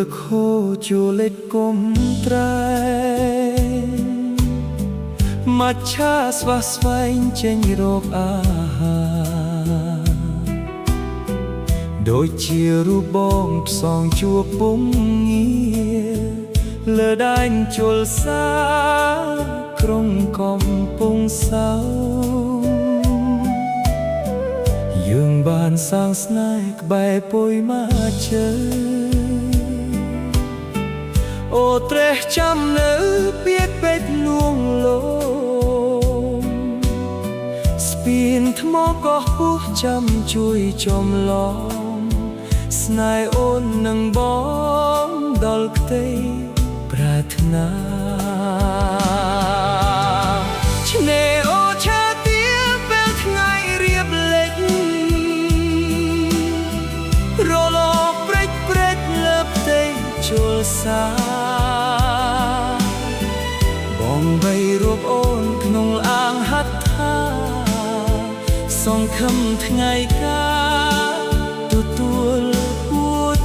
ទឹកហូរចូលលេចគុំត្រែមច្ឆាស្វះស្វែងចេញរកអាហារដូចជារូបបងផ្សងជួបពុំងារលើដែនជលសាក្រុងកំពង់សោយើងបានសាងស្នេហ៍ក្បែរពុយមកជើអូត្រេះចាំនៅពាក្យពេចន៍លួងលោមស្ពានថ្មក៏ពុះចាំជួយចំឡងស្នេហ៍អូននឹងបងដល់ផ្ទៃប្រាថ្នាឆ្នេរអូឆាទាពេលថ្ងៃរៀបលេចរលកព្រិចព្រិចលើផ្ទៃជលសាបងបីរូបអូនក្នុងអាងហត្ថាសង្ឃឹមថ្ងៃការទទួលពូ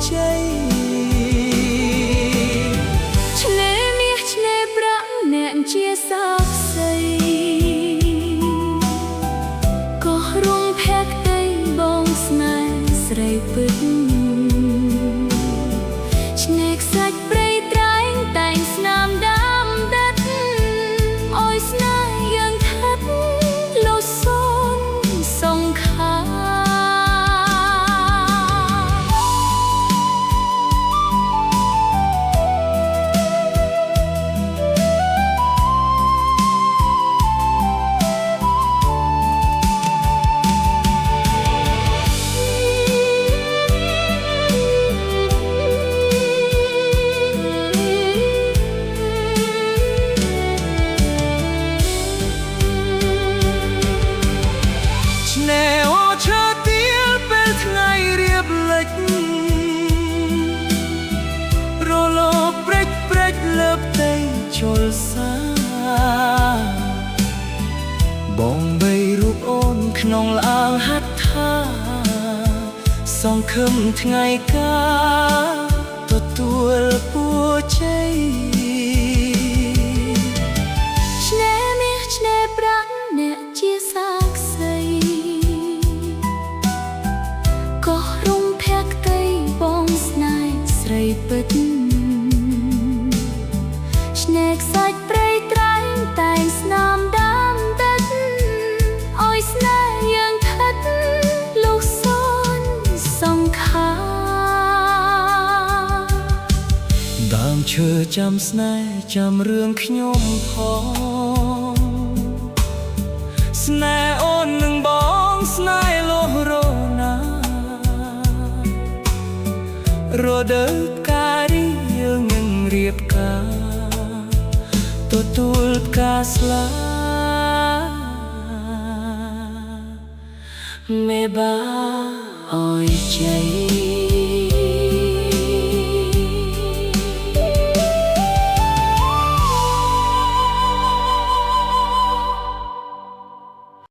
ជ័យឆ្នេរមាសឆ្នេរប្រាក់អ្នកជាសាក្សីក៏រងភក្តីបងស្នេហ៍ស្រីពិតឆ្នេរខ្សាច់ព្រៃត្រែងតែងស្នាមដាំដិតអោយស្នេហ៍យើងថិតលោសូនសង្ខាជលសាបងបីរូបអូនក្នុងអាងហត្ថាសង្ឃឹមថ្ងៃការទទួលពូជ័យឆ្នេរមាសឆ្នេរប្រាក់អ្នកជាសាក្សីក៏រំភក្តីបងស្នេហ៍ស្រីពិតឆ្នេរខ្សាច់ព្រៃត្រែងតែងស្នាមដាំដិតអោយស្នេហ៍យើងថិតលុះសូនសង្ខាដើមឈើចាំស្នេហ៍ចាំរឿងខ្ញុំផងស្នេហ៍អូននឹងបងស្នេហ៍លោះរណារដូវផ្ការីយើងនឹងរៀបការទទួលផ្កាស្លាមេបាអោយជ័យ